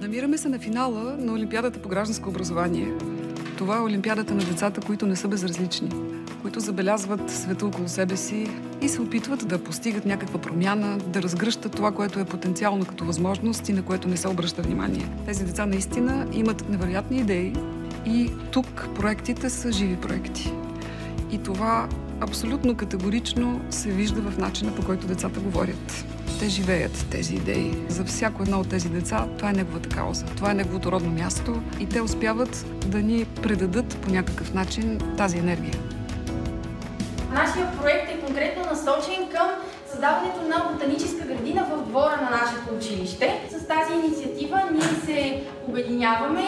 Намираме се на финала на Олимпиадата по гражданско образование. Това е Олимпиадата на децата, които не са безразлични, които забелязват света около себе си и се опитват да постигат някаква промяна, да разгръщат това, което е потенциално като възможност и на което не се обръща внимание. Тези деца наистина имат невероятни идеи и тук проектите са живи проекти. И това абсолютно категорично се вижда в начина, по който децата говорят. Те живеят тези идеи. За всяко едно от тези деца това е неговата кауза. Това е неговото родно място и те успяват да ни предадат по някакъв начин тази енергия. Нашия проект е конкретно насочен към създаването на ботаническа градина в двора на нашето училище. С тази инициатива ние се обединяваме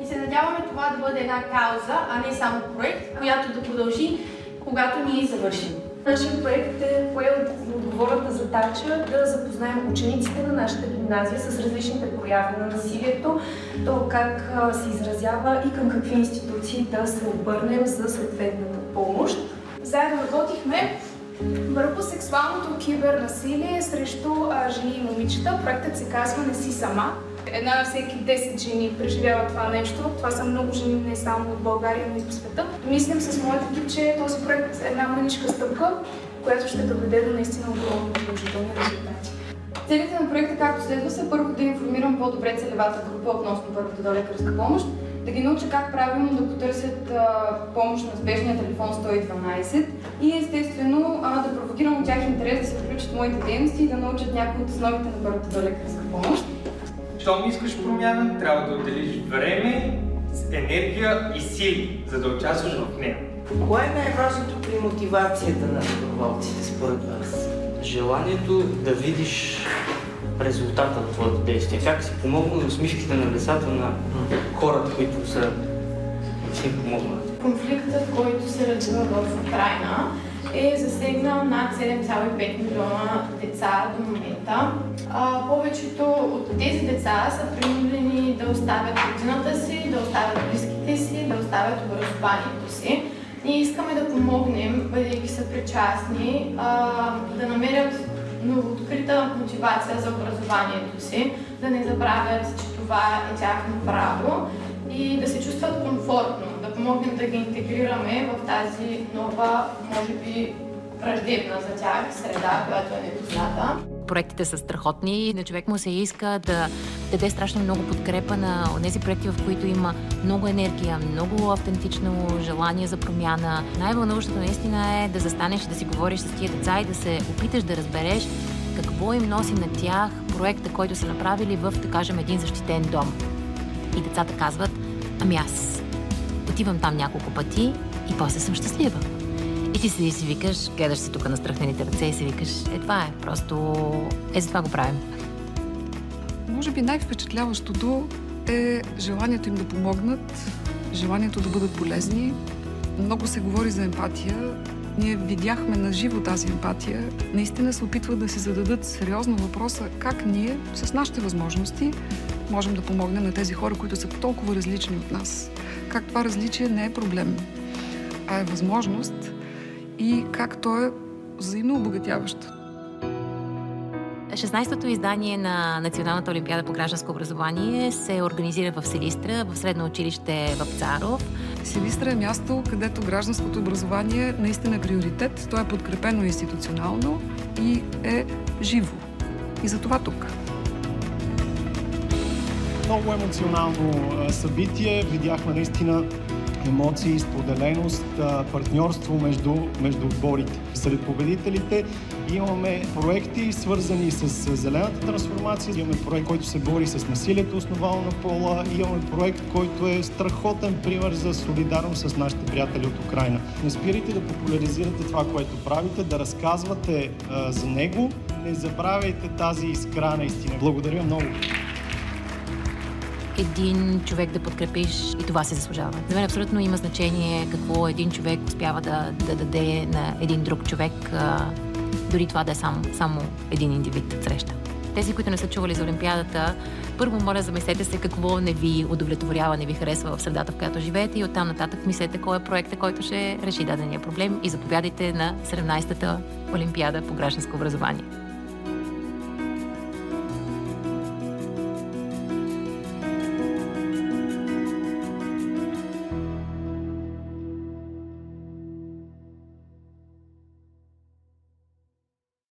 и се надяваме това да бъде една кауза, а не само проект, която да продължи, когато ние завършим. Нашият проект е поел отговорната задача да запознаем учениците на нашата гимназия с различните прояви на насилието, то как се изразява и към какви институции да се обърнем за съответната помощ. Заедно работихме върху сексуалното кибернасилие срещу жени и момичета. Проектът се казва "Не си сама". Една на всеки 10 жени преживява това нещо. Това са много жени не само от България, но и по света. Мислим с моят екип, че този проект е една мъничка стъпка, която ще доведе до наистина огромни положителни резултати. Целите на проекта, както следва, са първо да информирам по-добре целевата група относно първата долекарска помощ, да ги науча как правилно да потърсят помощ на спешния телефон 112 и естествено да провокирам от тях интерес да се включат в моите дейности и да научат някои от основите на първата долекарска помощ. Щом искаш промяна, трябва да отделиш време, енергия и сили, за да участваш в нея. Кое е най-важното при мотивацията на доброволците според вас? Желанието да видиш резултата от твоето действие. Как си помогнал на усмивките на децата, на хората, които са си помогнат. Конфликтът, който се развива в Украйна, е засегнал над 7,5 милиона деца до момента. Повечето от тези деца са принудени да оставят родината си, да оставят близките си, да оставят образованието си. Ние искаме да помогнем, бъдейки съпричастни, да намерят новооткрита мотивация за образованието си, да не забравят, че това е тяхно право и да се чувстват комфортно, да помогнем да ги интегрираме в тази нова, може би, враждебна за тях среда, която е непозната. Проектите са страхотни и на човек му се иска да даде страшно много подкрепа на тези проекти, в които има много енергия, много автентично желание за промяна. Най-вълнуващото наистина е да застанеш и да си говориш с тия деца и да се опиташ да разбереш какво им носи на тях проекта, който са направили в, да кажем, един защитен дом. И децата казват: ами аз отивам там няколко пъти и после съм щастлива. И ти седиш и си викаш, гледаш си тук на страхнените ръце и си викаш, това е, просто за това го правим. Може би най-впечатляващото е желанието им да помогнат, желанието да бъдат полезни. Много се говори за емпатия. Ние видяхме на живо тази емпатия. Наистина се опитват да се зададат сериозно въпроса как ние, с нашите възможности, можем да помогнем на тези хора, които са толкова различни от нас. Как това различие не е проблем, а е възможност и как то е взаимно обогатяващо. 16-то издание на Националната олимпиада по гражданско образование се организира в Силистра, в средно училище Вапцаров. Силистра е място, където гражданското образование наистина е приоритет. То е подкрепено институционално и е живо. И за това тук. Много емоционално събитие. Видяхме наистина емоции, споделеност, партньорство между отборите. Сред победителите имаме проекти, свързани с зелената трансформация, имаме проект, който се бори с насилието, основано на пола, и имаме проект, който е страхотен пример за солидарност с нашите приятели от Украйна. Не спирайте да популяризирате това, което правите, да разказвате за него. Не забравяйте тази искра наистина. Благодаря много. Един човек да подкрепиш и това се заслужава. За мен абсолютно има значение какво един човек успява да даде на един друг човек, дори това да е само един индивид среща. Тези, които не са чували за Олимпиадата, първо моля замислете се какво не ви удовлетворява, не ви харесва в средата, в която живеете, и оттам нататък мислете кой е проектът, който ще реши дадения проблем, и заповядайте на 17-та Олимпиада по гражданско образование.